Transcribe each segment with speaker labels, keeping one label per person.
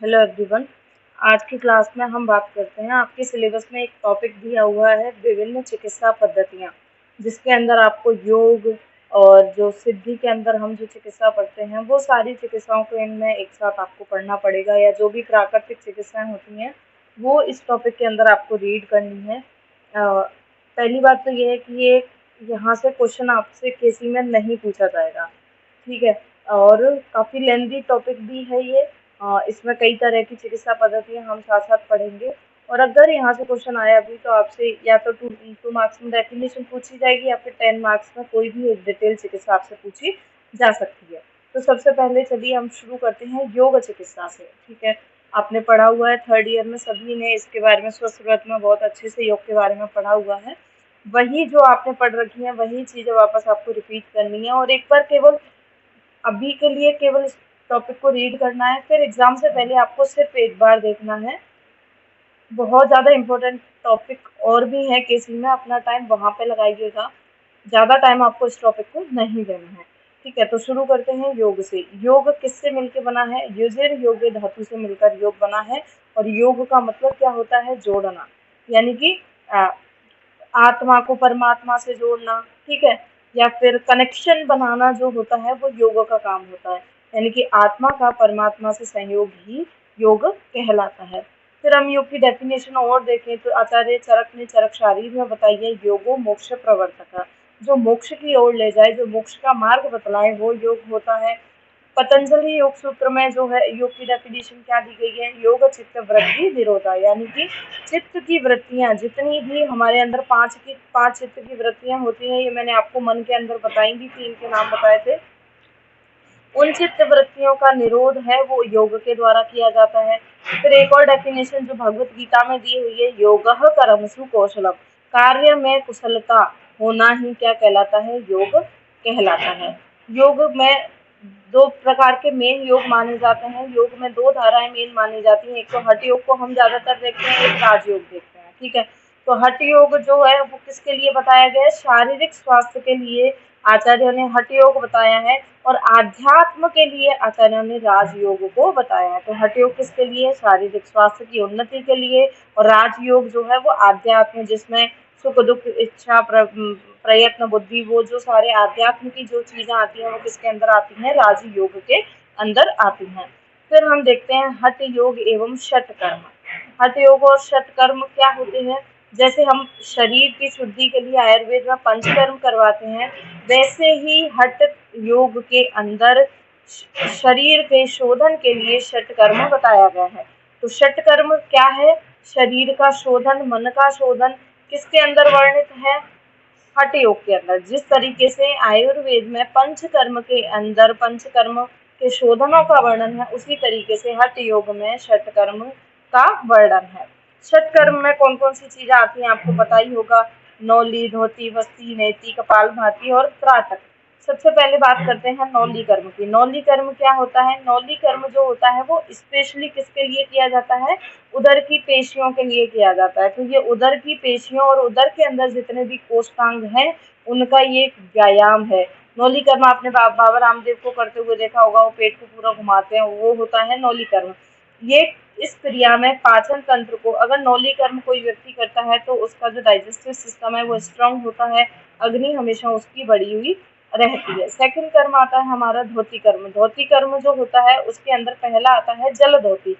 Speaker 1: Hello everyone. आज की class में हम बात करते हैं, आपके सिलेबस में एक टॉपिक दिया हुआ है विभिन्न चिकित्सा पद्धतियाँ, जिसके अंदर आपको योग और जो सिद्धि के अंदर हम जो चिकित्सा पढ़ते हैं वो सारी चिकित्साओं को इनमें एक साथ आपको पढ़ना पड़ेगा, या जो भी प्राकृतिक चिकित्साएं होती हैं वो इस टॉपिक के अंदर आपको रीड करनी है। पहली बात तो ये है कि ये यहाँ से क्वेश्चन आपसे केसी में नहीं पूछा जाएगा, ठीक है। और काफ़ी लेंदी टॉपिक भी है ये। इसमें कई तरह की चिकित्सा पद्धतियाँ हम साथ साथ पढ़ेंगे, और अगर यहाँ से क्वेश्चन आया भी तो आपसे या तो टू मार्क्स में डेफिनेशन पूछी जाएगी, या फिर 10 मार्क्स में कोई भी एक डिटेल चिकित्सा आपसे पूछी जा सकती है। तो सबसे पहले चलिए हम शुरू करते हैं योग चिकित्सा से, ठीक है। आपने पढ़ा हुआ है, थर्ड ईयर में सभी ने इसके बारे में स्वशुरुआत में बहुत अच्छे से योग के बारे में पढ़ा हुआ है। वही जो आपने पढ़ रखी है वही चीज़ें वापस आपको रिपीट करनी है, और एक बार केवल अभी के लिए केवल इस टॉपिक को रीड करना है, फिर एग्जाम से पहले आपको सिर्फ एक बार देखना है। बहुत ज़्यादा इम्पोर्टेंट टॉपिक और भी है केसी में, अपना टाइम वहाँ पे लगाइएगा, ज़्यादा टाइम आपको इस टॉपिक को नहीं देना है, ठीक है। तो शुरू करते हैं योग से। योग किससे मिलकर बना है? युजिर योगे धातु से मिलकर योग बना है, और योग का मतलब क्या होता है? जोड़ना, यानी कि आत्मा को परमात्मा से जोड़ना, ठीक है, या फिर कनेक्शन बनाना जो होता है वो योग का काम होता है, यानी कि आत्मा का परमात्मा से संयोग ही योग कहलाता है। फिर हम योग की डेफिनेशन और देखें तो आचार्य चरक ने चरक शारीर में बताई है, योगो मोक्ष प्रवर्तक, जो मोक्ष की ओर ले जाए, जो मोक्ष का मार्ग बतलाए वो योग होता है। पतंजलि योग सूत्र में जो है योग की डेफिनेशन क्या दी गई है? योग चित्त वृत्ति विरोधा, यानी कि चित्त की वृत्तियां जितनी भी हमारे अंदर पांच चित्त की वृत्तियां होती हैं, ये मैंने आपको मन के अंदर बताई भी थी, इनके नाम बताए थे। उन चित्त वृत्तियों का निरोध है वो योग के द्वारा किया जाता है। फिर एक और डेफिनेशन जो भगवत गीता में दी हुई है, योगः कर्मसु कौशलम, कार्य में कुशलता होना ही क्या कहलाता है? योग कहलाता है। योग में दो प्रकार के मेन योग माने जाते हैं, योग में दो धाराएं मेन मानी जाती हैं, एक तो हठ योग को हम ज्यादातर देखते हैं, एक राजयोग देखते हैं, ठीक है। तो हठ योग जो है वो किसके लिए बताया गया है? शारीरिक स्वास्थ्य के लिए आचार्यों ने हठ योग बताया है, और आध्यात्म के लिए आचार्यों ने राजयोग को बताया है। तो हठ योग किसके लिए? शारीरिक स्वास्थ्य की उन्नति के लिए, और राजयोग जो है वो आध्यात्म, जिसमें सुख दुख इच्छा प्रयत्न बुद्धि, वो जो सारे आध्यात्म की जो चीजें आती हैं वो किसके अंदर आती हैं? राजयोग के अंदर आती हैं। फिर हम देखते हैं हठ योग एवं षट कर्म। हठ योग और षट कर्म क्या होते हैं? जैसे हम शरीर की शुद्धि के लिए आयुर्वेद में पंचकर्म करवाते हैं, वैसे ही हठ योग के अंदर शरीर के शोधन के लिए षट कर्म बताया गया है। तो षट कर्म क्या है? शरीर का शोधन, मन का शोधन किसके अंदर वर्णित है? हठ योग के अंदर। जिस तरीके से आयुर्वेद में पंचकर्म के अंदर पंचकर्म के शोधनों का वर्णन है, उसी तरीके से हठ योग में षटकर्म का वर्णन है। षटकर्म में कौन कौन सी चीजें आती हैं आपको पता ही होगा, नौली, धोती, वस्ती, नेति, कपाल भाती और त्राटक। सबसे पहले बात करते हैं नौली कर्म की। नौली कर्म क्या होता है? नौली कर्म जो होता है वो स्पेशली किसके लिए किया जाता है? उदर की पेशियों के लिए किया जाता है। तो ये उदर की पेशियों और उदर के अंदर जितने भी कोष्ठांग हैं उनका ये एक व्यायाम है। नौली कर्म आपने बाबा रामदेव को करते हुए देखा होगा, वो पेट को पूरा घुमाते हैं, वो होता है नौली कर्म। ये इस क्रिया में पाचन तंत्र को, अगर नौली कर्म कोई व्यक्ति करता है तो उसका जो डाइजेस्टिव सिस्टम है वो स्ट्रांग होता है, अग्नि हमेशा उसकी बढ़ी हुई रहती है। सेकंड कर्म आता है हमारा धोती कर्म। धोती कर्म जो होता है उसके अंदर पहला आता है जल धोती।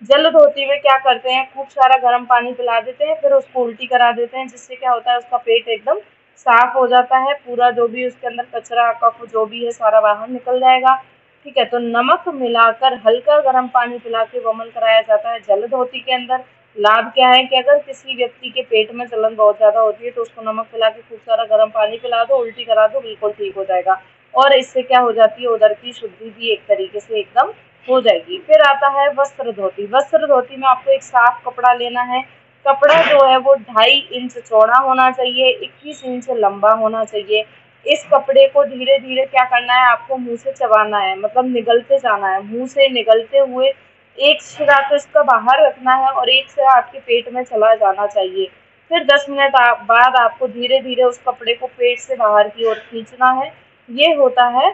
Speaker 1: जल धोती में क्या करते हैं? खूब सारा गर्म पानी पिला देते हैं, फिर उसको उल्टी करा देते हैं, जिससे क्या होता है? उसका पेट एकदम साफ हो जाता है, पूरा जो भी उसके अंदर कचरा कफ जो भी है सारा बाहर निकल जाएगा, ठीक है। तो नमक मिलाकर हल्का गर्म पानी पिला के वमन कराया जाता है जल धोती के अंदर। लाभ क्या है कि अगर किसी व्यक्ति के पेट में जलन बहुत ज्यादा होती है तो उसको नमक पिला के खूब सारा गर्म पानी पिला दो, उल्टी करा दो, बिल्कुल ठीक हो जाएगा, और इससे क्या हो जाती है? उदर की शुद्धि भी एक तरीके से एकदम हो जाएगी। फिर आता है वस्त्र धोती। वस्त्र धोती में आपको एक साफ कपड़ा लेना है। कपड़ा जो है वो 2.5 इंच चौड़ा होना चाहिए, 21 इंच लंबा होना चाहिए। इस कपड़े को धीरे धीरे क्या करना है? आपको मुंह से चबाना है, मतलब निगलते जाना है, मुंह से निगलते हुए एक सिरा तो इसका बाहर रखना है और एक सिरा आपके पेट में चला जाना चाहिए। फिर 10 मिनट बाद आपको धीरे धीरे उस कपड़े को पेट से बाहर की ओर खींचना है। ये होता है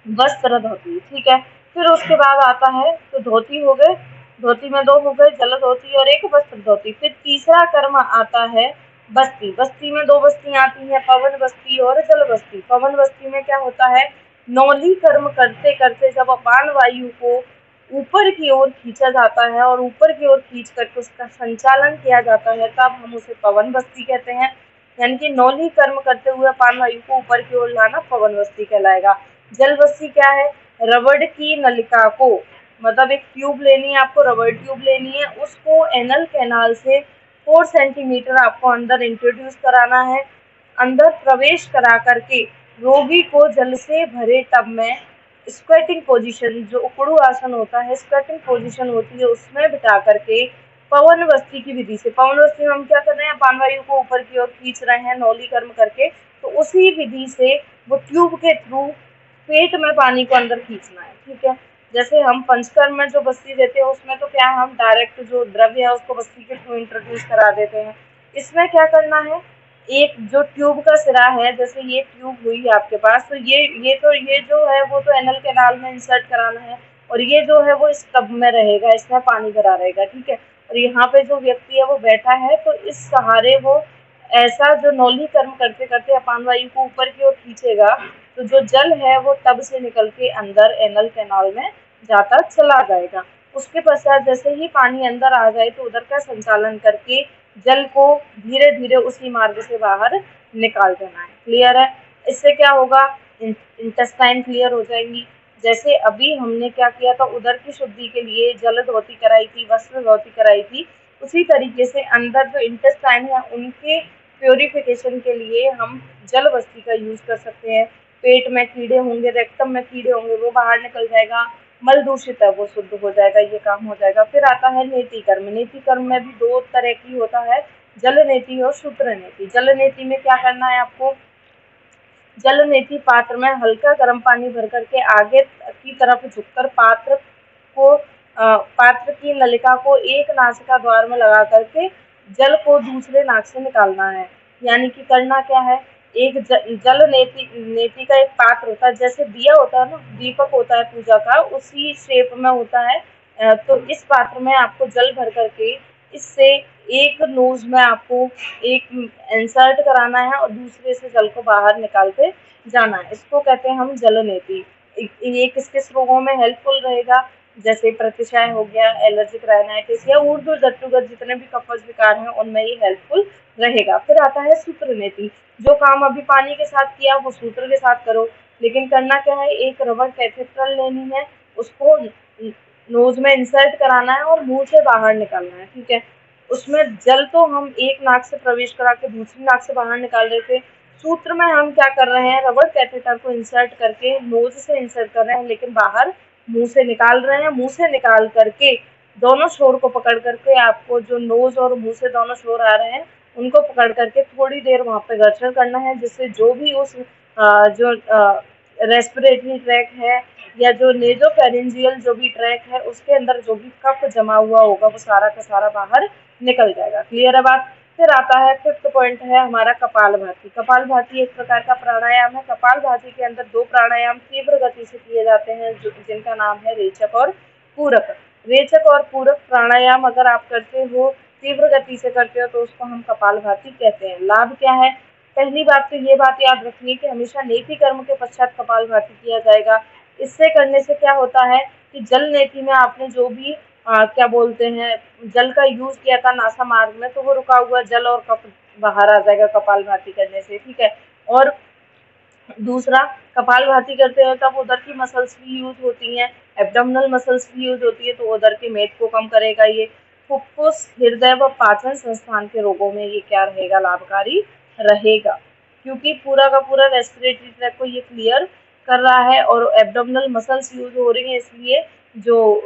Speaker 1: वस्त्र धोती, ठीक है। फिर उसके बाद आता है तो धोती हो गए, धोती में दो हो गए, जल धोती और एक वस्त्र धोती। फिर तीसरा कर्म आता है बस्ती। बस्ती में दो बस्तियां आती हैं, पवन बस्ती और जल बस्ती। पवन बस्ती में क्या होता है, नौली कर्म करते करते जब अपान वायु को ऊपर की ओर खींचा जाता है और ऊपर की ओर खींच करके उसका संचालन किया जाता है, तब हम उसे पवन बस्ती कहते हैं। यानी कि नौली कर्म करते हुए अपान वायु को ऊपर की ओर लाना पवन बस्ती कहलाएगा। जल बस्ती क्या है, रबड़ की नलिका को, मतलब एक ट्यूब लेनी है आपको, रबड़ ट्यूब लेनी है, उसको एनल कैनाल से 4 सेंटीमीटर आपको अंदर इंट्रोड्यूस कराना है। अंदर प्रवेश करा करके रोगी को जल से भरे टब में स्क्वेटिंग पोजीशन, जो उकड़ू आसन होता है, स्क्वेटिंग पोजीशन होती है, उसमें बिठा करके पवन बस्ती की विधि से, पवन बस्ती में हम क्या कर रहे हैं, अपान वायु को ऊपर की ओर खींच रहे हैं नौली कर्म करके, तो उसी विधि से वो ट्यूब के थ्रू पेट में पानी को अंदर खींचना है। ठीक है, जैसे हम पंचकर्म में जो बस्ती देते हैं उसमें तो क्या हम डायरेक्ट जो द्रव्य है उसको बस्ती के थ्रू इंट्रोड्यूस करा देते हैं। इसमें क्या करना है, एक जो ट्यूब का सिरा है, जैसे ये ट्यूब हुई आपके पास, तो ये जो है वो तो एनल कैनाल में इंसर्ट कराना है, और ये जो है वो इस टब में रहेगा, इसमें पानी भरा रहेगा। ठीक है, और यहाँ पे जो व्यक्ति है वो बैठा है, तो इस सहारे वो ऐसा जो नौली कर्म करते करते अपान वायु को ऊपर की ओर खींचेगा, तो जो जल है वो टब से निकल के अंदर एनल कैनाल में जाता चला जाएगा। उसके पश्चात जैसे ही पानी अंदर आ जाए तो उधर का संचालन करके जल को धीरे धीरे उसी मार्ग से बाहर निकाल देना है। क्लियर है, इससे क्या होगा, इंटेस्टाइन क्लियर हो जाएंगी। जैसे अभी हमने क्या किया था, उदर की शुद्धि के लिए जल धोती कराई थी, वस्त्र धोती कराई थी, उसी तरीके से अंदर जो इंटेस्टाइन है उनके प्योरिफिकेशन के लिए हम जल बस्ती का यूज कर सकते हैं। पेट में कीड़े होंगे, रेक्टम में कीड़े होंगे, वो बाहर निकल जाएगा, मल दूषित है वो शुद्ध हो जाएगा, ये काम हो जाएगा। फिर आता है नेति कर्म। नेति कर्म में भी दो तरह की होता है, जल नेति और सूत्र नेति। जल नेति में क्या करना है आपको, जल नेति पात्र में हल्का गर्म पानी भर करके आगे की तरफ झुककर पात्र की नलिका को एक नासिका द्वार में लगा करके जल को दूसरे नाक से निकालना है। यानी कि करना क्या है, एक जल नेति का एक पात्र होता है, जैसे दिया होता है ना, दीपक होता है पूजा का, उसी शेप में होता है। तो इस पात्र में आपको जल भर करके इससे एक नोज में आपको एक इंसर्ट कराना है और दूसरे से जल को बाहर निकालते जाना है। इसको कहते हैं हम जल नेति। ये किस किस रोगों में हेल्पफुल रहेगा, जैसे प्रतिशय हो गया, एलर्जिक राइनाइटिस या ऊर्ध्व जट्टुगत जितने भी कफज विकार हैं उनमें ये हेल्पफुल रहेगा। फिर आता है सूत्र नेति। जो काम अभी पानी के साथ किया वो सूत्र के साथ करो, लेकिन करना क्या है, एक रबड़ कैथेड्रल लेनी है, उसको नोज में इंसर्ट कराना है और मुंह से बाहर निकालना है। ठीक है, उसमें जल तो हम एक नाक से प्रवेश करा के दूसरी नाक से बाहर निकाल रहे थे, सूत्र में हम क्या कर रहे हैं, रबड़ कैथेटर को इंसर्ट करके नोज से इंसर्ट कर रहे हैं, लेकिन बाहर मुंह से निकाल रहे हैं। मुंह से निकाल करके दोनों छोर को पकड़ करके आपको जो नोज और मुंह से दोनों छोर आ रहे हैं उनको पकड़ करके थोड़ी देर वहां पे घर्षण करना है, जिससे जो भी उस जो रेस्पिरेटरी ट्रैक है या जो नेजोफेरेंजियल जो भी ट्रैक है उसके अंदर जो भी कफ जमा हुआ होगा वो सारा का सारा बाहर निकल जाएगा। क्लियर है बात। फिर आता है फिफ्थ पॉइंट है हमारा कपालभाति। कपालभाति एक प्रकार का प्राणायाम है। कपालभाति के अंदर दो प्राणायाम तीव्र गति से किए जाते हैं, जिनका नाम है रेचक और पूरक। रेचक और पूरक प्राणायाम अगर आप करते हो, तीव्र गति से करते हो, तो उसको हम कपालभाति कहते हैं। लाभ क्या है, पहली बात तो ये बात याद रखनी कि हमेशा नेति कर्म के पश्चात कपालभाति किया जाएगा। इससे करने से क्या होता है कि जल नेति में आपने जो भी क्या बोलते हैं जल का यूज किया था नासा मार्ग में, तो वो रुका हुआ जल और कफ बाहर आ जाएगा कपालभाति करने से। ठीक है, और दूसरा, कपालभाति करते हैं तब उदर की मसल्स भी यूज होती हैं, एब्डोमिनल मसल्स भी यूज होती है, तो उदर के मेद को कम करेगा। ये फुफ्फुस, हृदय व पाचन संस्थान के रोगों में ये क्या रहेगा, लाभकारी रहेगा, क्योंकि पूरा का पूरा रेस्पिरेटरी ट्रैक को ये क्लियर कर रहा है और एब्डोमिनल मसल्स यूज हो रही हैं, इसलिए जो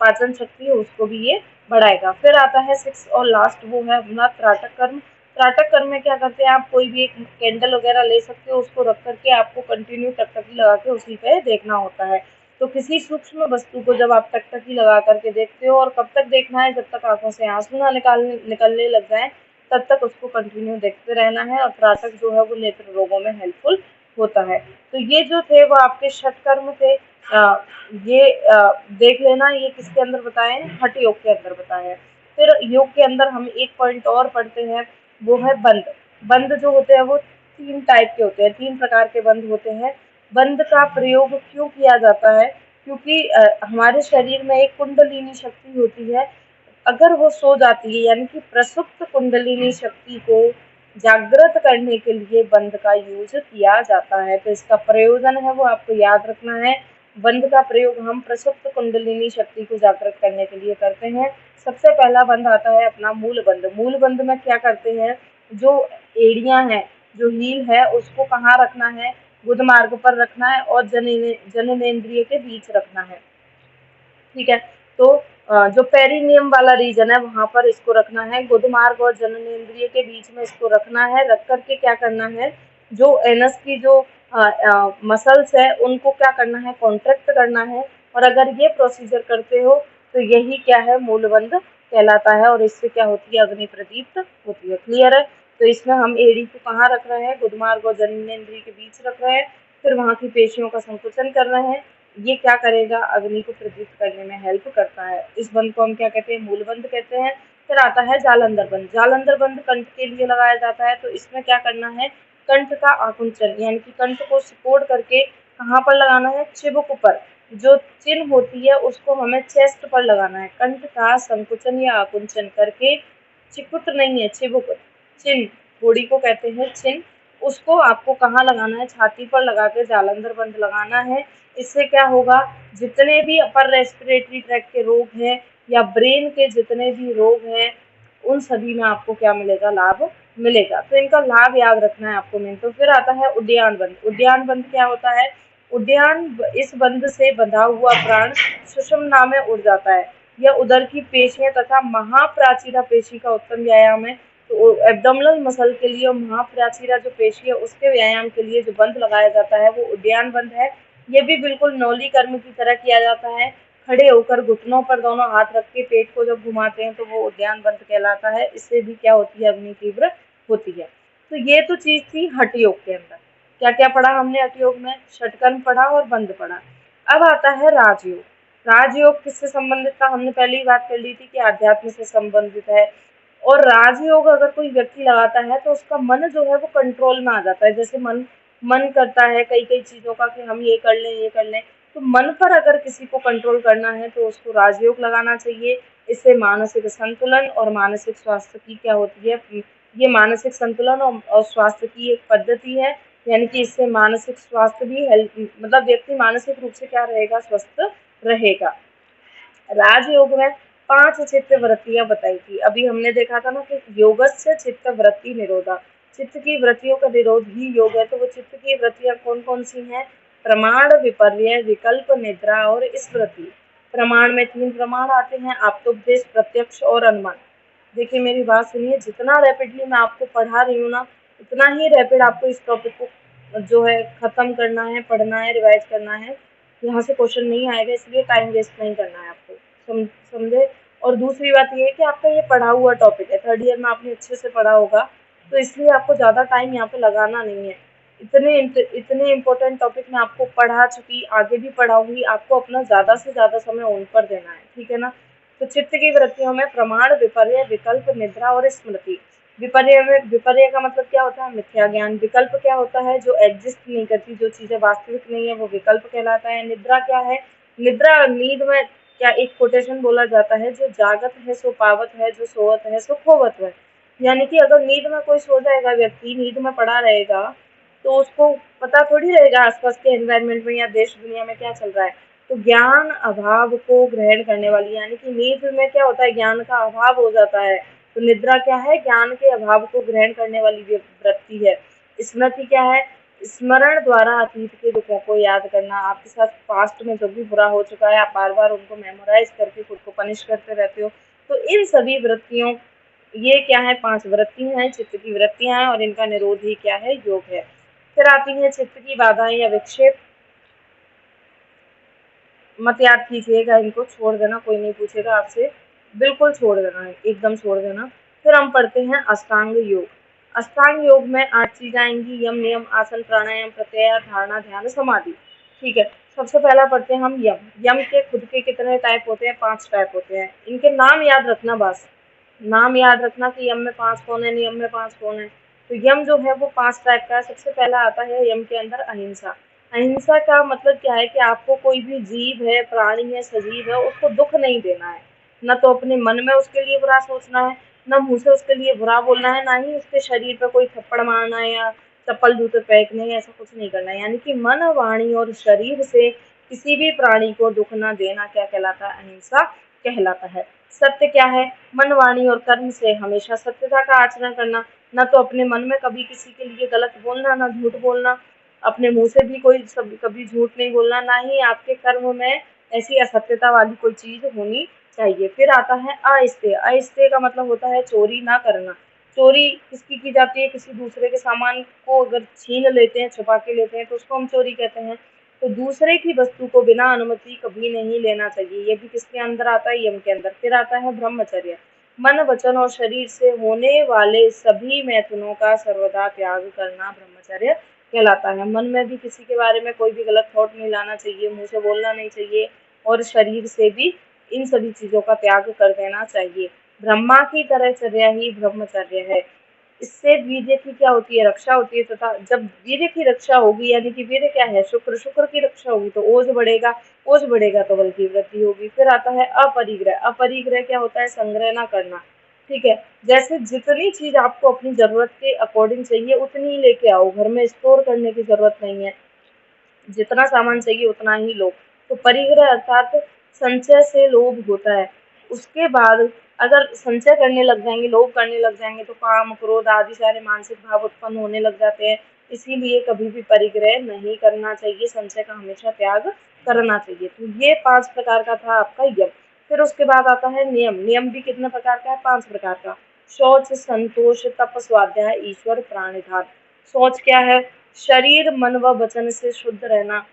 Speaker 1: पाचन शक्ति है उसको भी ये बढ़ाएगा। फिर आता है सिक्स और लास्ट, वो है अपना त्राटक कर्म। त्राटक कर्म में क्या करते हैं, आप कोई भी एक कैंडल वगैरह ले सकते हो, उसको रख करके आपको कंटिन्यू टकटकी लगा के उसी पे देखना होता है। तो किसी सूक्ष्म वस्तु को जब आप टकटकी लगा करके देखते हो, और कब तक देखना है, जब तक आंखों से आंसू ना निकलने लग जाए तब तक उसको कंटिन्यू देखते रहना है। और त्राटक जो है वो नेत्र रोगों में हेल्पफुल होता है। तो ये जो थे वो आपके षटकर्म थे। ये देख लेना, ये किसके अंदर बताए हैं, हठ योग के अंदर बताए हैं। फिर योग के अंदर हम एक पॉइंट और पढ़ते हैं, वो है बंध। बंध जो होते हैं वो 3 टाइप के होते हैं, 3 प्रकार के बंध होते हैं। बंध का प्रयोग क्यों किया जाता है, क्योंकि हमारे शरीर में एक कुंडलिनी शक्ति होती है, अगर वो सो जाती है, यानी कि प्रसुप्त कुंडलिनी शक्ति को जागृत करने के लिए बंध का यूज किया जाता है। तो इसका प्रयोजन है वो आपको याद रखना है। बंध का प्रयोग हम प्रसुप्त कुंडलिनी शक्ति को जागृत करने के लिए करते हैं। सबसे पहला बंध आता है अपना मूल बंध। मूल बंध में क्या करते हैं, जो एड़ियां हैं, जो हील है, उसको कहाँ रखना है, गुद मार्ग पर रखना है और जननेंद्रिय के बीच रखना है। ठीक है, तो जो पेरिनियम वाला रीजन है वहां पर इसको रखना है, गुद मार्ग और जननेंद्रिय के बीच में इसको रखना है। रख करके क्या करना है, जो एनस की जो मसल्स है उनको क्या करना है, कॉन्ट्रैक्ट करना है। और अगर ये प्रोसीजर करते हो तो यही क्या है, मूलबंध कहलाता है, और इससे क्या होती है, अग्नि प्रदीप्त होती है। क्लियर है। तो इसमें हम एड़ी को कहाँ रख रहे हैं, गुद मार्ग और जननेंद्रिय के बीच रख रहे हैं, फिर वहां की पेशियों का संकुचन कर रहे हैं। ये क्या करेगा, अग्नि को प्रदीप्त करने में हेल्प करता है। इस बंध को हम क्या कहते हैं, मूलबंध कहते हैं। फिर आता है जालंधर बंध। जालंधर बंध कंठ के लिए लगाया जाता है। तो इसमें क्या करना है, कंठ का आकुंचन, यानी कि कंठ को सिकोड़ करके कहाँ पर लगाना है, चिबुक पर। जो चिन्ह होती है उसको हमें चेस्ट पर लगाना है। कंठ का संकुचन या आकुंचन करके, चिकुट नहीं है, चिबुक, चिन्ह, घोड़ी को कहते हैं चिन्ह, उसको आपको कहाँ लगाना है, छाती पर लगा के जालंधर बंध लगाना है। इससे क्या होगा, जितने भी अपर रेस्पिरेटरी ट्रैक्ट के रोग हैं या ब्रेन के जितने भी रोग हैं, उन सभी में आपको क्या मिलेगा, लाभ मिलेगा। तो इनका लाभ याद रखना है आपको मेन। तो फिर आता है उद्यान बंध। उद्यान बंध क्या होता है, उद्यान, इस बंध से बंधा हुआ प्राण सुषुम्ना में उड़ जाता है। यह उदर की पेशियां तथा महाप्राचीरा पेशी का उत्तम व्यायाम है। तो एब्डोमिनल मसल के लिए और महाप्राचीरा जो पेशी है उसके व्यायाम के लिए जो बंध लगाया जाता है वो उद्यान बंध है। ये भी बिल्कुल नौली कर्म की तरह किया जाता है। खड़े होकर घुटनों पर दोनों हाथ रख के पेट को जब घुमाते हैं तो वो उद्यान बंध कहलाता है। इससे भी क्या होती है, अग्नि तीव्र होती है। तो ये तो चीज थी हठ योग के अंदर। क्या क्या पढ़ा हमने हठ योग में, षटकर्म पढ़ा और बंध पढ़ा। अब आता है राजयोग। राजयोग किससे संबंधित था, हमने पहले ही बात कर ली थी कि आध्यात्म से संबंधित है। और राजयोग अगर कोई व्यक्ति लगाता है तो उसका मन जो है वो कंट्रोल में आ जाता है। जैसे मन करता है कई कई चीजों का कि हम ये कर लें, ये कर लें, तो मन पर अगर किसी को कंट्रोल करना है तो उसको राजयोग लगाना चाहिए। इससे मानसिक संतुलन और मानसिक स्वास्थ्य की क्या होती है, ये मानसिक संतुलन और स्वास्थ्य की एक पद्धति है। यानी कि इससे मानसिक स्वास्थ्य भी हेल्प, मतलब व्यक्ति मानसिक रूप से क्या रहेगा, स्वस्थ रहेगा। राजयोग में 5 चित्त वृत्तियां बताई थी। अभी हमने देखा था ना कि योगस्य चित्त वृत्ति निरोधा, चित्त की वृत्तियों का निरोध ही योग है। तो वो चित्त की वृत्तियां कौन कौन सी हैं, प्रमाण, विपर्य, विकल्प, निद्रा और स्मृति। प्रमाण में 3 प्रमाण आते हैं, आप्तोपदेश, प्रत्यक्ष और अनुमान। देखिए मेरी बात सुनिए, जितना रैपिडली मैं आपको पढ़ा रही हूँ ना, उतना ही रैपिड आपको इस टॉपिक को जो है खत्म करना है, पढ़ना है, रिवाइज करना है। यहाँ से क्वेश्चन नहीं आएगा, इसलिए टाइम वेस्ट नहीं करना है आपको, समझे। और दूसरी बात ये है कि आपका ये पढ़ा हुआ टॉपिक है, 3rd ईयर में आपने अच्छे से पढ़ा होगा, तो इसलिए आपको ज़्यादा टाइम यहाँ पे लगाना नहीं है। इतने इम्पोर्टेंट टॉपिक मैं आपको पढ़ा चुकी, आगे भी पढ़ाऊंगी, आपको अपना ज़्यादा से ज़्यादा समय उन पर देना है, ठीक है ना। तो चित्त की वृत्तियों में प्रमाण, विपर्य, विकल्प, निद्रा और स्मृति। विपर्य का मतलब क्या होता है, मिथ्या ज्ञान। विकल्प क्या होता है, जो एग्जिस्ट नहीं करती, जो चीजें वास्तविक नहीं है, वो विकल्प कहलाता है। निद्रा क्या है, निद्रा, नींद में क्या एक कोटेशन बोला जाता है, जो जागत है सो पावत है, जो सोवत है सो खोवत है। यानी कि अगर नींद में कोई सो जाएगा व्यक्ति, नींद में पड़ा रहेगा, तो उसको पता थोड़ी रहेगा आसपास के एनवायरनमेंट में या देश दुनिया में क्या चल रहा है। तो ज्ञान अभाव को ग्रहण करने वाली, यानी कि नींद में क्या होता है, ज्ञान का अभाव हो जाता है। तो निद्रा क्या है, ज्ञान के अभाव को ग्रहण करने वाली वृत्ति है। स्मृति क्या है, स्मरण द्वारा अतीत के दुखों को याद करना। आपके साथ पास्ट में जो भी बुरा हो चुका है, आप बार बार उनको मेमोराइज करके खुद को पनिश करते रहते हो। तो इन सभी वृत्तियों, ये क्या है, 5 वृत्तियां हैं, चित्त की वृत्तियां हैं, और इनका निरोध ही क्या है, योग है। फिर आती है चित्त की बाधाएं या विक्षेप। मत याद कीजिएगा, इनको छोड़ देना, कोई नहीं पूछेगा आपसे, बिल्कुल छोड़ देना है, एकदम छोड़ देना। फिर हम पढ़ते हैं अष्टांग योग। अष्टांग योग में 8 चीजें आएंगी, यम, नियम, आसन, प्राणायाम, प्रत्याहार, धारणा, ध्यान, समाधि। ठीक है, सबसे पहला पढ़ते हैं हम यम। यम के खुद के कितने टाइप होते हैं? 5 टाइप होते हैं। इनके नाम याद रखना, बस नाम याद रखना कि यम में 5 कौन है, नियम में 5 कौन है। तो यम जो है वो 5 टाइप का है। सबसे पहला आता है यम के अंदर अहिंसा। अहिंसा का मतलब क्या है कि आपको कोई भी जीव है, प्राणी है, सजीव है, उसको दुख नहीं देना है। न तो अपने मन में उसके लिए बुरा सोचना है, ना मुंह से उसके लिए बुरा बोलना है, ना ही उसके शरीर पर कोई थप्पड़ मारना है या चप्पल जूते फेंकने, ऐसा कुछ नहीं करना है। यानी कि मन, वाणी और शरीर से किसी भी प्राणी को दुख न देना क्या कहलाता है? अहिंसा कहलाता है। सत्य क्या है? मन, वाणी और कर्म से हमेशा सत्यता का आचरण करना। न तो अपने मन में कभी किसी के लिए गलत बोलना, ना झूठ बोलना, अपने मुंह से भी कोई कभी झूठ नहीं बोलना, ना ही आपके कर्म में ऐसी असत्यता वाली कोई चीज होनी चाहिए। फिर आता है अस्थेय। अस्थेय का मतलब होता है चोरी ना करना। चोरी किसकी की जाती है? किसी दूसरे के सामान को अगर छीन लेते हैं, छुपा के लेते हैं, तो उसको हम चोरी कहते हैं। तो दूसरे की वस्तु को बिना अनुमति कभी नहीं लेना चाहिए। ये भी किसके अंदर आता है? यम के अंदर। फिर आता है ब्रह्मचर्य। मन, वचन और शरीर से होने वाले सभी मैथुनों का सर्वदा त्याग करना ब्रह्मचर्य कहलाता है। मन में भी किसी के बारे में कोई भी गलत थॉट नहीं लाना चाहिए, मुंह से बोलना नहीं चाहिए, और शरीर से भी इन सभी चीजों का त्याग कर देना चाहिए। ब्रह्मा की तरह चर्या ही ब्रह्मचर्य है। इससे वीर्य की क्या होती है? रक्षा होती है। तथा जब वीर्य की रक्षा होगी, यानी कि वीर्य क्या है? शुक्र। शुक्र की रक्षा होगी तो ओज बढ़ेगा, ओज बढ़ेगा तो बल की वृद्धि होगी। फिर आता है अपरिग्रह। अपरिग्रह क्या होता है? संग्रह ना करना। ठीक है, जैसे जितनी चीज आपको अपनी जरूरत के अकॉर्डिंग चाहिए उतनी ही लेके आओ, घर में स्टोर करने की जरूरत नहीं है। जितना सामान चाहिए उतना ही लो। तो परिग्रह अर्थात संचय से लोभ होता है। उसके बाद अगर संचय करने लग जाएंगे, लोभ करने लग जाएंगे, तो काम, क्रोध आदि सारे मानसिक भाव उत्पन्न होने लग जाते हैं। इसीलिए कभी भी परिग्रह नहीं करना चाहिए, संचय का हमेशा त्याग करना चाहिए। तो ये 5 प्रकार का था आपका यम। फिर उसके बाद आता है नियम। नियम भी कितने प्रकार का है? 5 प्रकार का। शौच, संतोष, तप, स्वाध्याय, ईश्वर, प्राणिधान। शौच क्या है? शरीर, मन व वचन से शुद्ध रहना।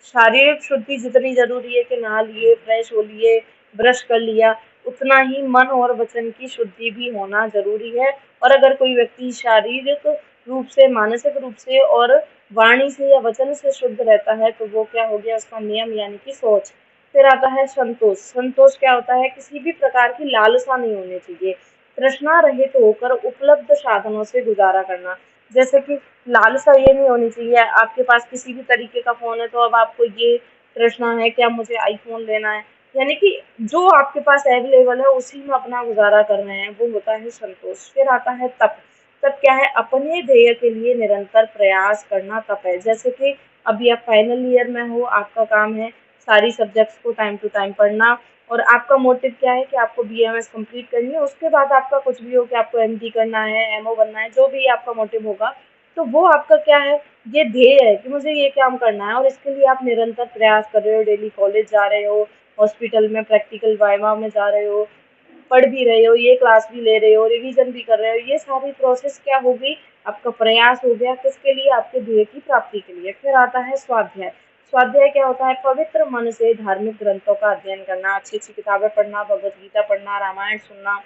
Speaker 1: शारीरिक शुद्धि जितनी जरूरी है कि नहा लिए, फ्रेश हो लिए, ब्रश कर लिया, उतना ही मन और वचन की शुद्धि भी होना जरूरी है। और अगर कोई व्यक्ति शारीरिक रूप से, मानसिक रूप से और वाणी से या वचन से शुद्ध रहता है तो वो क्या हो गया? उसका नियम यानी कि सोच। फिर आता है संतोष। संतोष क्या होता है? किसी भी प्रकार की लालसा नहीं होनी चाहिए, तृष्णा रहित होकर उपलब्ध साधनों से गुजारा करना। जैसे कि लालसा ये नहीं होनी चाहिए आपके पास किसी भी तरीके का फोन है तो अब आपको ये तृष्णा है क्या मुझे आईफोन लेना है। यानी कि जो आपके पास अवेलेबल है उसी में अपना गुजारा कर रहे हैं, वो होता है संतोष। फिर आता है तप। तप क्या है? अपने ध्येय के लिए निरंतर प्रयास करना तप है। जैसे कि अभी आप फाइनल ईयर में हो, आपका काम है सारी सब्जेक्ट्स को टाइम टू टाइम पढ़ना, और आपका मोटिव क्या है कि आपको बीएमएस कंप्लीट करनी है। उसके बाद आपका कुछ भी हो कि आपको एमडी करना है, एमओ बनना है, जो भी आपका मोटिव होगा, तो वो आपका क्या है? ये ध्येय है कि मुझे ये काम करना है, और इसके लिए आप निरंतर प्रयास कर रहे हो, डेली कॉलेज जा रहे हो, हॉस्पिटल में प्रैक्टिकल वाइवा में जा रहे हो, पढ़ भी रहे हो, ये क्लास भी ले रहे हो, रिवीजन भी कर रहे हो। ये सारी प्रोसेस क्या हो गई? आपका प्रयास हो गया। किसके लिए? आपके ध्येय की प्राप्ति के लिए। फिर आता है स्वाध्याय। स्वाध्याय क्या होता है? पवित्र मन से धार्मिक ग्रंथों का अध्ययन करना, अच्छी अच्छी किताबें पढ़ना, भगवत गीता पढ़ना, रामायण सुनना।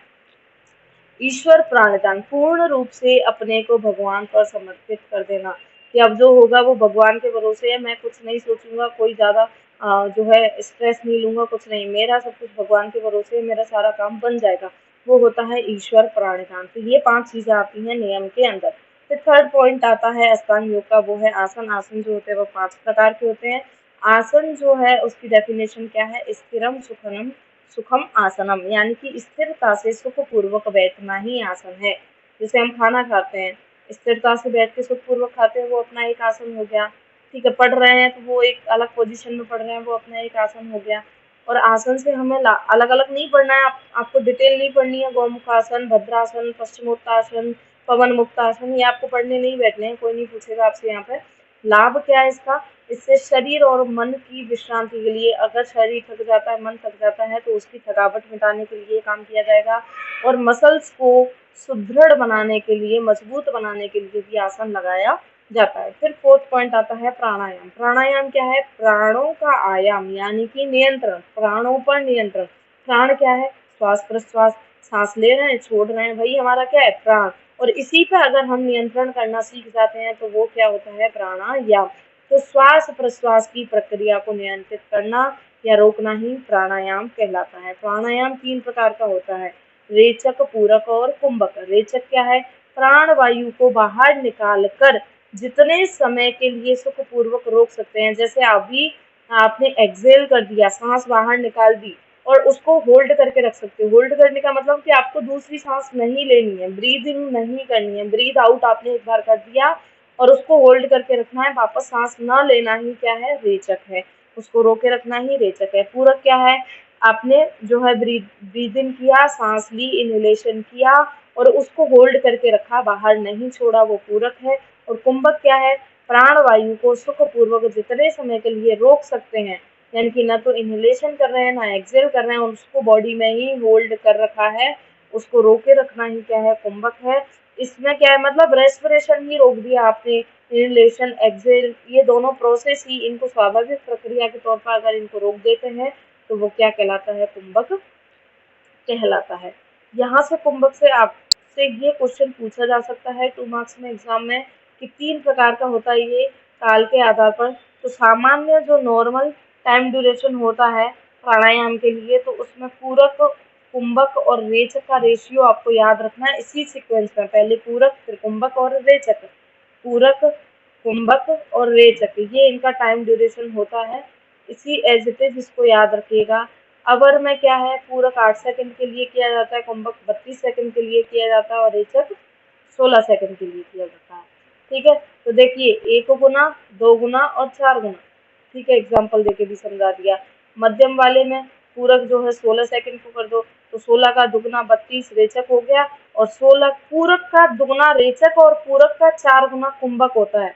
Speaker 1: ईश्वर प्राणदान, पूर्ण रूप से अपने को भगवान पर समर्पित कर देना कि अब जो होगा वो भगवान के भरोसे है, मैं कुछ नहीं सोचूंगा, कोई ज्यादा जो है स्ट्रेस नहीं लूंगा, कुछ नहीं, मेरा सब कुछ भगवान के भरोसे है, मेरा सारा काम बन जाएगा। वो होता है ईश्वर प्राणदान। तो ये 5 चीजें आती हैं नियम के अंदर। फिर थर्ड पॉइंट आता है अष्टांग योग का, वो है आसन। आसन जो होते हैं वो 5 प्रकार के होते हैं। आसन जो है उसकी डेफिनेशन क्या है? स्थिरम सुखनम सुखम आसनम, यानी कि स्थिरता से सुखपूर्वक बैठना ही आसन है। जैसे हम खाना खाते हैं, स्थिरता से बैठ के सुखपूर्वक खाते हैं, वो अपना एक आसन हो गया। ठीक है, पढ़ रहे हैं तो वो एक अलग पोजीशन में पढ़ रहे हैं, वो अपना एक आसन हो गया। और आसन से हमें अलग अलग नहीं पढ़ना है, आपको डिटेल नहीं पढ़नी है। गौमुख आसन, भद्रासन, पश्चिमोत्तासन, पवन मुक्तासन, ये आपको पढ़ने नहीं बैठने हैं, कोई नहीं पूछेगा आपसे यहाँ पे। लाभ क्या है इसका? इससे शरीर और मन की विश्रांति के लिए, अगर शरीर थक जाता है, मन थक जाता है, तो उसकी थकावट मिटाने के लिए काम किया जाएगा। और मसल्स को सुदृढ़ बनाने के लिए, मजबूत बनाने के लिए भी आसन लगाया जाता है। फिर फोर्थ पॉइंट आता है प्राणायाम। प्राणायाम क्या है? प्राणों का आयाम, यानी कि नियंत्रण, प्राणों पर नियंत्रण। प्राण क्या है? श्वास प्रश्वास, सांस ले रहे हैं, छोड़ रहे हैं, वही हमारा क्या है? प्राण। और इसी पर अगर हम नियंत्रण करना सीख जाते हैं तो वो क्या होता है, प्राणायाम। तो श्वास प्रश्वास की प्रक्रिया को नियंत्रित करना या रोकना ही प्राणायाम कहलाता है। प्राणायाम 3 प्रकार का होता है, रेचक, पूरक और कुंभक। रेचक क्या है, प्राण वायु को बाहर निकाल कर जितने समय के लिए सुखपूर्वक रोक सकते हैं, जैसे अभी आपने एक्सेल कर दिया, सांस बाहर निकाल दी और उसको होल्ड करके रख सकते हो। होल्ड करने का मतलब कि आपको दूसरी सांस नहीं लेनी है, ब्रीद इन नहीं करनी है, ब्रीद आउट आपने एक बार कर दिया और उसको होल्ड करके रखना है, वापस सांस न लेना ही क्या है, रेचक है। उसको रोके रखना ही रेचक है। पूरक क्या है, आपने जो है ब्रीद इन किया, सांस ली, इनहेलेशन किया और उसको होल्ड करके रखा, बाहर नहीं छोड़ा, वो पूरक है। और कुंभक क्या है, प्राण वायु को सुखपूर्वक जितने समय के लिए रोक सकते हैं, यानी कि ना तो इनहेलेशन कर रहे हैं ना एक्सेल कर रहे हैं, उसको बॉडी में ही होल्ड कर रखा है, उसको रोके रखना ही क्या है, कुंभक है। इसमें क्या है, मतलब रेस्पिरेशन ही रोक दिया आपने, इनहेलेशन एक्सेल ये दोनों प्रोसेस ही, इनको स्वाभाविक प्रक्रिया के तौर पर अगर इनको रोक देते हैं तो वो क्या कहलाता है, कुंभक कहलाता है। यहाँ से कुंभक से आपसे ये क्वेश्चन पूछा जा सकता है 2 मार्क्स में एग्जाम में कि 3 प्रकार का होता है ये काल के आधार पर। तो सामान्य जो नॉर्मल टाइम ड्यूरेशन होता है प्राणायाम के लिए, तो उसमें पूरक, कुंभक और रेचक का रेशियो आपको याद रखना है इसी सीक्वेंस में, पहले पूरक फिर कुंभक और रेचक। पूरक, कुंभक और रेचक, ये इनका टाइम ड्यूरेशन होता है, इसी एज इट इज इसको याद रखिएगा। अवर में क्या है, पूरक 8 सेकंड के लिए किया जाता है, कुंभक 32 सेकंड के लिए किया जाता है और रेचक 16 सेकंड के लिए किया जाता है। ठीक है, तो देखिए 1 गुना, 2 गुना और 4 गुना, ठीक है, एग्जाम्पल देके भी समझा दिया। मध्यम वाले में पूरक जो है 16 सेकंड को कर दो, तो 16 का दुगना 32 रेचक हो गया, और 16 पूरक का दुगना रेचक और पूरक का 4 गुना कुंभक होता है।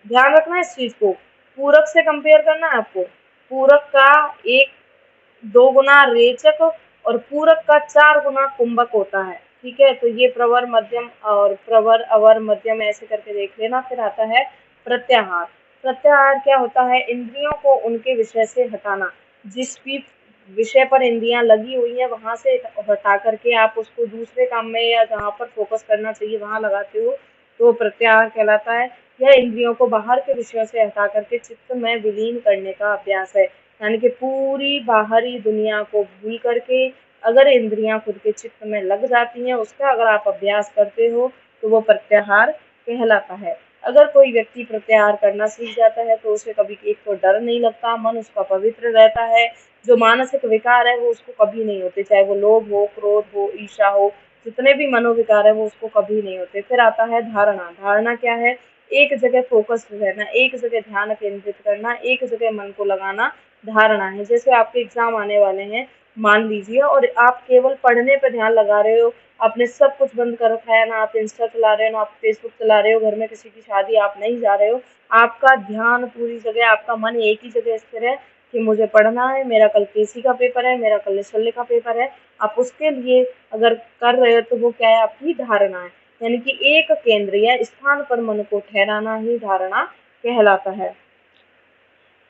Speaker 1: ध्यान रखना इस चीज को, पूरक से कंपेयर करना है आपको। पूरक का 1-2 गुना रेचक और पूरक का 4 गुना कुंभक होता है। ठीक है, तो ये प्रवर, मध्यम और प्रवर, अवर, मध्यम ऐसे करके देख लेना। फिर आता है प्रत्याहार। प्रत्याहार क्या होता है, इंद्रियों को उनके विषय से हटाना। जिस भी विषय पर इंद्रियां लगी हुई है वहां से हटा करके आप उसको दूसरे काम में या जहाँ पर फोकस करना चाहिए वहां लगाते हो, तो प्रत्याहार कहलाता है। यह इंद्रियों को बाहर के विषयों से हटा करके चित्त में विलीन करने का अभ्यास है, यानी कि पूरी बाहरी दुनिया को भूल करके अगर इंद्रियां खुद के चित्त में लग जाती हैं, उसका अगर आप अभ्यास करते हो तो वो प्रत्याहार कहलाता है। अगर कोई व्यक्ति प्रत्याहार करना सीख जाता है तो उसे कभी एक तो डर नहीं लगता, मन उसका पवित्र रहता है, जो मानसिक विकार है वो उसको कभी नहीं होते, चाहे वो लोभ हो, क्रोध हो, ईर्ष्या हो, जितने भी मनोविकार है वो उसको कभी नहीं होते। फिर आता है धारणा। धारणा क्या है, एक जगह फोकस रहना, एक जगह ध्यान केंद्रित करना, एक जगह मन को लगाना, धारणा है। जैसे आपके एग्जाम आने वाले हैं मान लीजिए, और आप केवल पढ़ने पर ध्यान लगा रहे हो, आपने सब कुछ बंद कर रखा है, ना आप इंस्टा चला रहे हो, ना आप फेसबुक चला रहे हो, घर में किसी की शादी आप नहीं जा रहे हो, आपका ध्यान पूरी जगह, आपका मन एक ही जगह स्थिर है कि मुझे पढ़ना है, मेरा कल केसी का पेपर है, मेरा कल निशल्य का पेपर है, आप उसके लिए अगर कर रहे हो तो वो क्या है, आपकी धारणा है। यानी कि एक केंद्रीय स्थान पर मन को ठहराना ही धारणा कहलाता है।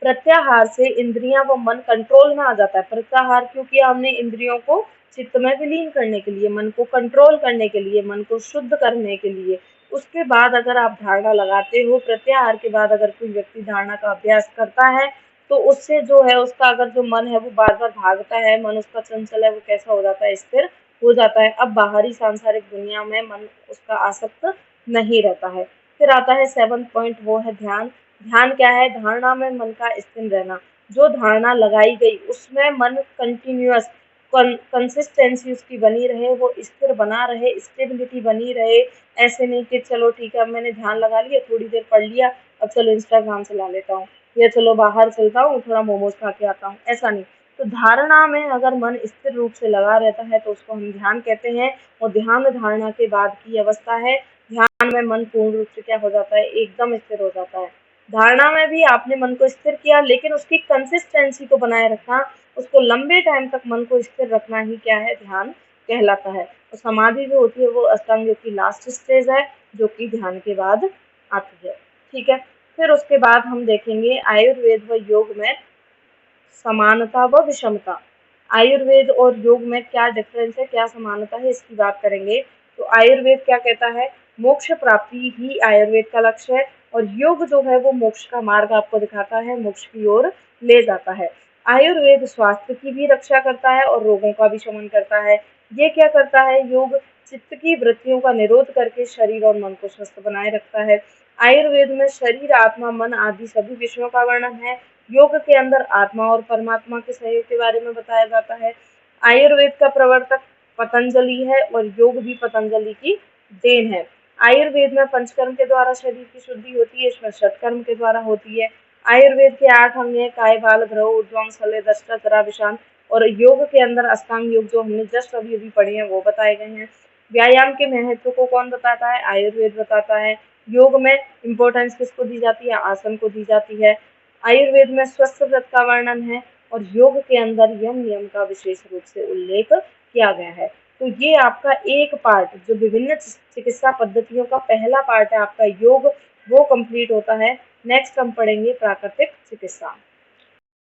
Speaker 1: प्रत्याहार से इंद्रियां व मन कंट्रोल में आ जाता है। प्रत्याहार क्यों किया हमने, इंद्रियों को चित्त में विलीन करने के लिए, मन को कंट्रोल करने के लिए, मन को शुद्ध करने के लिए। उसके बाद अगर आप धारणा लगाते हो, प्रत्याहार के बाद अगर कोई व्यक्ति धारणा का अभ्यास करता है तो उससे जो है उसका अगर जो मन है वो बार बार भागता है, मन उसका चंचल है, वो कैसा हो जाता है, स्थिर हो जाता है। अब बाहरी सांसारिक दुनिया में मन उसका आसक्त नहीं रहता है। फिर आता है 7th पॉइंट, वो है ध्यान। ध्यान क्या है, धारणा में मन का स्थिर रहना। जो धारणा लगाई गई उसमें मन कंटिन्यूअस, कंसिस्टेंसी उसकी बनी रहे, वो स्थिर बना रहे, स्टेबिलिटी बनी रहे। ऐसे नहीं कि चलो ठीक है अब मैंने ध्यान लगा लिया, थोड़ी देर पढ़ लिया, अब चलो इंस्टाग्राम चला लेता हूँ, या चलो बाहर चलता हूँ थोड़ा मोमोज खा के आता हूँ, ऐसा नहीं। तो धारणा में अगर मन स्थिर रूप से लगा रहता है तो उसको हम ध्यान कहते हैं। और ध्यान धारणा के बाद की अवस्था है। ध्यान में मन पूर्ण रूप से क्या हो जाता है, एकदम स्थिर हो जाता है। धारणा में भी आपने मन को स्थिर किया, लेकिन उसकी कंसिस्टेंसी को बनाए रखना, उसको लंबे टाइम तक मन को स्थिर रखना ही क्या है, ध्यान कहलाता है। तो समाधि जो होती है वो अष्टांग योग की लास्ट स्टेज है, जो कि ध्यान के बाद आती है। ठीक है, फिर उसके बाद हम देखेंगे आयुर्वेद व योग में समानता व विषमता। आयुर्वेद और योग में क्या डिफरेंस है, क्या समानता है, इसकी बात करेंगे। तो आयुर्वेद क्या कहता है, मोक्ष प्राप्ति ही आयुर्वेद का लक्ष्य है और योग जो है वो मोक्ष का मार्ग आपको दिखाता है, मोक्ष की ओर ले जाता है। आयुर्वेद स्वास्थ्य की भी रक्षा करता है और रोगों का भी शमन करता है। ये क्या करता है, योग चित्त की वृत्तियों का निरोध करके शरीर और मन को स्वस्थ बनाए रखता है। आयुर्वेद में शरीर, आत्मा, मन आदि सभी विषयों का वर्णन है। योग के अंदर आत्मा और परमात्मा के सहयोग के बारे में बताया जाता है। आयुर्वेद का प्रवर्तक पतंजलि है और योग भी पतंजलि की देन है। आयुर्वेद में पंचकर्म के द्वारा शरीर की शुद्धि होती है, इसमें षटकर्म के द्वारा होती है। आयुर्वेद के 8 अंग हैं, काय, बाल, भ्रव, ऊर्ध्वांग, शल्य, दष्टा, जरा, विषाण और योग के अंदर अष्टांग योग जो हमने जस्ट अभी अभी पढ़े हैं वो बताए गए हैं। व्यायाम के महत्व को कौन बताता है, आयुर्वेद बताता है। योग में इम्पोर्टेंस किसको दी जाती है, आसन को दी जाती है। आयुर्वेद में स्वस्थ व्रत का वर्णन है और योग के अंदर यम नियम का विशेष रूप से उल्लेख किया गया है। तो ये आपका एक पार्ट जो विभिन्न चिकित्सा पद्धतियों का पहला पार्ट है आपका योग, वो कंप्लीट होता है। नेक्स्ट हम पढ़ेंगे प्राकृतिक चिकित्सा।